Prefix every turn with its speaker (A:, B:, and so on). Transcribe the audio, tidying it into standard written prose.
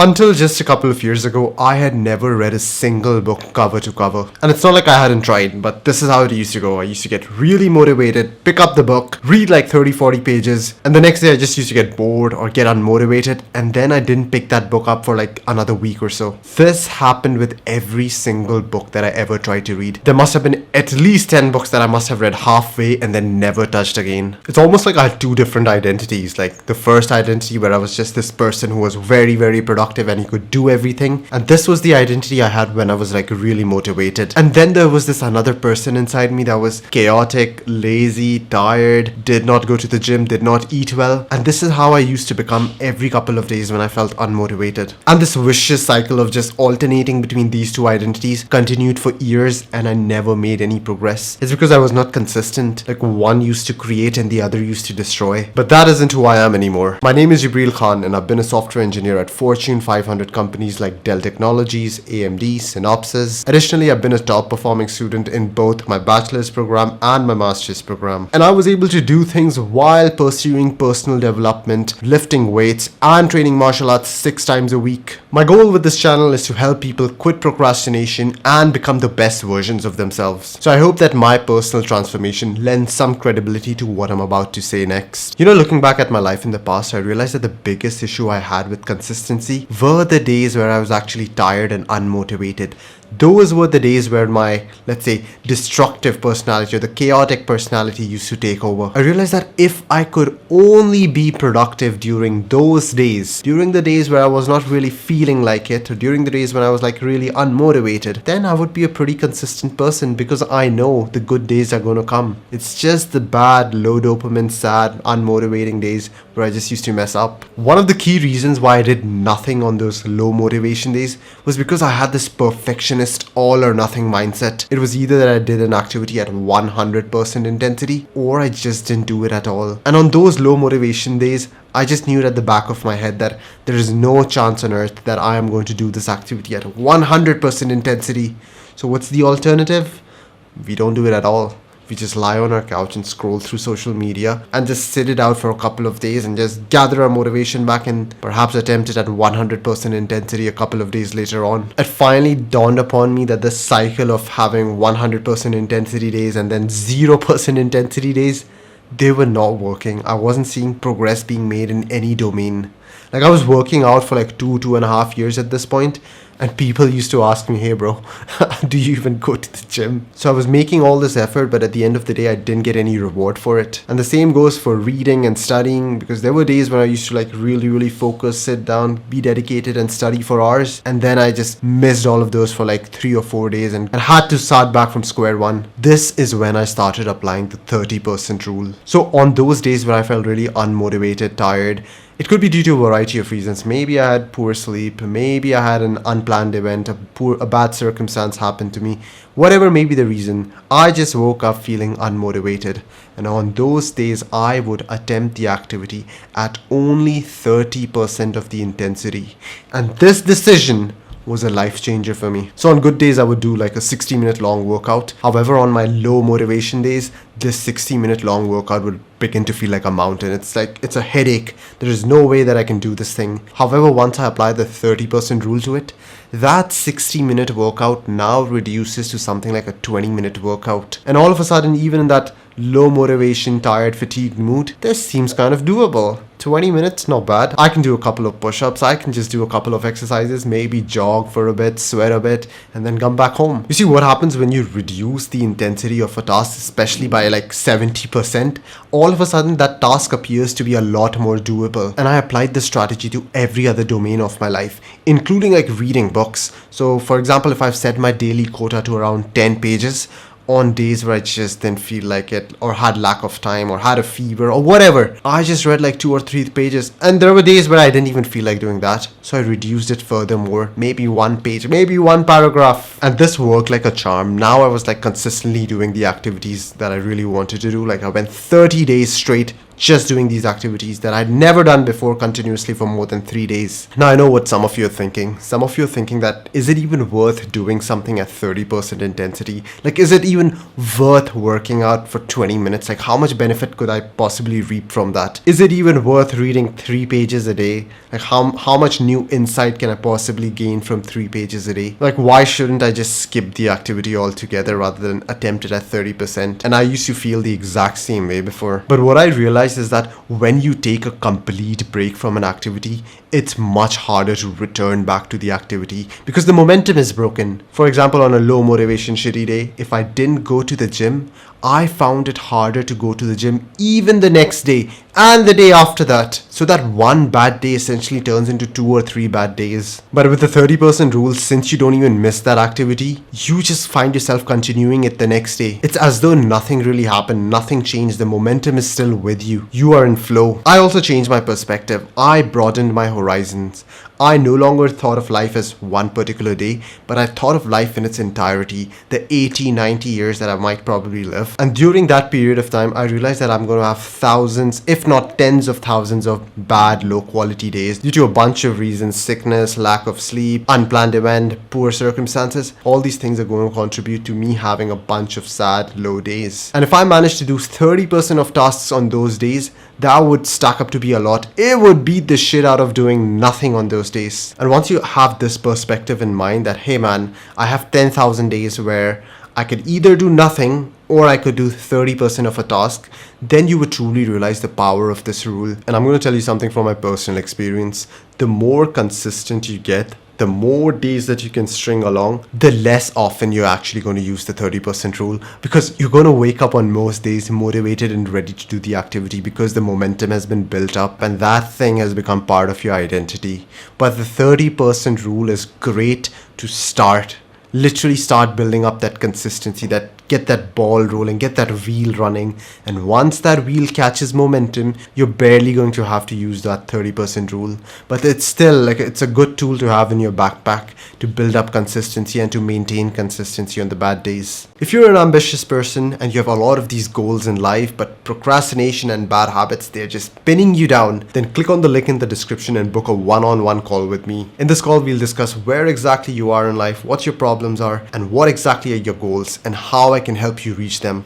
A: Until just a couple of years ago, I had never read a single book cover to cover. And it's not like I hadn't tried, but this is how it used to go. I used to get really motivated, pick up the book, read like 30-40 pages, and the next day I just used to get bored or get unmotivated, and then I didn't pick that book up for like another week or so. This happened with every single book that I ever tried to read. There must have been at least 10 books that I must have read halfway and then never touched again. It's almost like I had two different identities. Like the first identity where I was just this person who was very, very productive and he could do everything. And this was the identity I had when I was like really motivated. And then there was this another person inside me that was chaotic, lazy, tired, did not go to the gym, did not eat well. And this is how I used to become every couple of days when I felt unmotivated. And this vicious cycle of just alternating between these two identities continued for years, and I never made any progress. It's because I was not consistent. Like one used to create and the other used to destroy. But that isn't who I am anymore. My name is Jibreal Khan, and I've been a software engineer at Fortune 500 companies like Dell Technologies, AMD, Synopsys. Additionally, I've been a top performing student in both my bachelor's program and my master's program. And I was able to do things while pursuing personal development, lifting weights, and training martial arts 6 times a week. My goal with this channel is to help people quit procrastination and become the best versions of themselves. So I hope that my personal transformation lends some credibility to what I'm about to say next. Looking back at my life in the past, I realized that the biggest issue I had with consistency were the days where I was actually tired and unmotivated. Those were the days where my, let's say, destructive personality or the chaotic personality used to take over. I realized that if I could only be productive during those days, during the days where I was not really feeling like it, or during the days when I was like really unmotivated, then I would be a pretty consistent person, because I know the good days are going to come. It's just the bad, low dopamine, sad, unmotivating days where I just used to mess up. One of the key reasons why I did nothing on those low motivation days was because I had this perfectionist all or nothing mindset. It was either that I did an activity at 100% intensity or I just didn't do it at all. And on those low motivation days, I just knew at the back of my head that there is no chance on earth that I am going to do this activity at 100% intensity. So what's the alternative? We don't do it at all. We just lie on our couch and scroll through social media and just sit it out for a couple of days and just gather our motivation back and perhaps attempt it at 100% intensity a couple of days later on. It finally dawned upon me that the cycle of having 100% intensity days and then 0% intensity days, they were not working. I wasn't seeing progress being made in any domain. Like I was working out for like 2.5 years at this point, and people used to ask me, hey bro, do you even go to the gym? So I was making all this effort, but at the end of the day, I didn't get any reward for it. And the same goes for reading and studying, because there were days when I used to like really focus, sit down, be dedicated and study for hours. And then I just missed all of those for like 3 or 4 days and had to start back from square one. This is when I started applying the 30% rule. So on those days where I felt really unmotivated, tired, it could be due to a variety of reasons. Maybe I had poor sleep, maybe I had an unplanned event, a bad circumstance happened to me. Whatever may be the reason, I just woke up feeling unmotivated. And on those days, I would attempt the activity at only 30% of the intensity. And this decision was a life changer for me. So on good days, I would do like a 60-minute long workout. However, on my low motivation days, this 60-minute long workout would begin to feel like a mountain. It's like, it's a headache. There is no way that I can do this thing. However, once I apply the 30% rule to it, that 60-minute workout now reduces to something like a 20-minute workout. And all of a sudden, even in that low motivation, tired, fatigued mood, this seems kind of doable. 20 minutes, not bad. I can do a couple of push-ups. I can just do a couple of exercises, maybe jog for a bit, sweat a bit, and then come back home. You see, what happens when you reduce the intensity of a task, especially by like 70%, all of a sudden that task appears to be a lot more doable. And I applied this strategy to every other domain of my life, including like reading books. So for example, if I've set my daily quota to around 10 pages, on days where I just didn't feel like it, or had lack of time, or had a fever, or whatever, I just read like 2 or 3 pages. And there were days where I didn't even feel like doing that, so I reduced it furthermore, maybe 1 page, maybe 1 paragraph. And this worked like a charm. Now I was like consistently doing the activities that I really wanted to do. Like I went 30 days straight just doing these activities that I'd never done before continuously for more than 3 days. Now I know what some of you are thinking. Some of you are thinking that is it even worth doing something at 30% intensity? Like, is it even worth working out for 20 minutes? Like, how much benefit could I possibly reap from that? Is it even worth reading 3 pages a day? Like, how much new insight can I possibly gain from 3 pages a day? Like, why shouldn't I just skip the activity altogether rather than attempt it at 30%? And I used to feel the exact same way before. But what I realized is that when you take a complete break from an activity, it's much harder to return back to the activity because the momentum is broken. For example, on a low motivation shitty day, if I didn't go to the gym, I found it harder to go to the gym even the next day and the day after that. So that one bad day essentially turns into 2 or 3 bad days. But with the 30% rule, since you don't even miss that activity, you just find yourself continuing it the next day. It's as though nothing really happened, nothing changed, the momentum is still with you. You are in flow. I also changed my perspective. I broadened my horizons. I no longer thought of life as one particular day, but I thought of life in its entirety, the 80, 90 years that I might probably live. And during that period of time, I realized that I'm going to have thousands, if not tens of thousands of bad, low quality days due to a bunch of reasons: sickness, lack of sleep, unplanned event, poor circumstances. All these things are going to contribute to me having a bunch of sad, low days. And if I manage to do 30% of tasks on those days, that would stack up to be a lot. It would beat the shit out of doing nothing on those days. And once you have this perspective in mind that, hey man, I have 10,000 days where I could either do nothing or I could do 30% of a task, then you would truly realize the power of this rule. And I'm going to tell you something from my personal experience. The more consistent you get, the more days that you can string along, the less often you're actually going to use the 30% rule, because you're going to wake up on most days motivated and ready to do the activity because the momentum has been built up and that thing has become part of your identity. But the 30% rule is great to start. Literally start building up that consistency, that get that ball rolling, get that wheel running. And once that wheel catches momentum, you're barely going to have to use that 30% rule. But it's still like, it's a good tool to have in your backpack to build up consistency and to maintain consistency on the bad days. If you're an ambitious person and you have a lot of these goals in life, but procrastination and bad habits, they're just pinning you down, then click on the link in the description and book a one-on-one call with me. In this call, we'll discuss where exactly you are in life, what your problems are, and what exactly are your goals, and how I can help you reach them.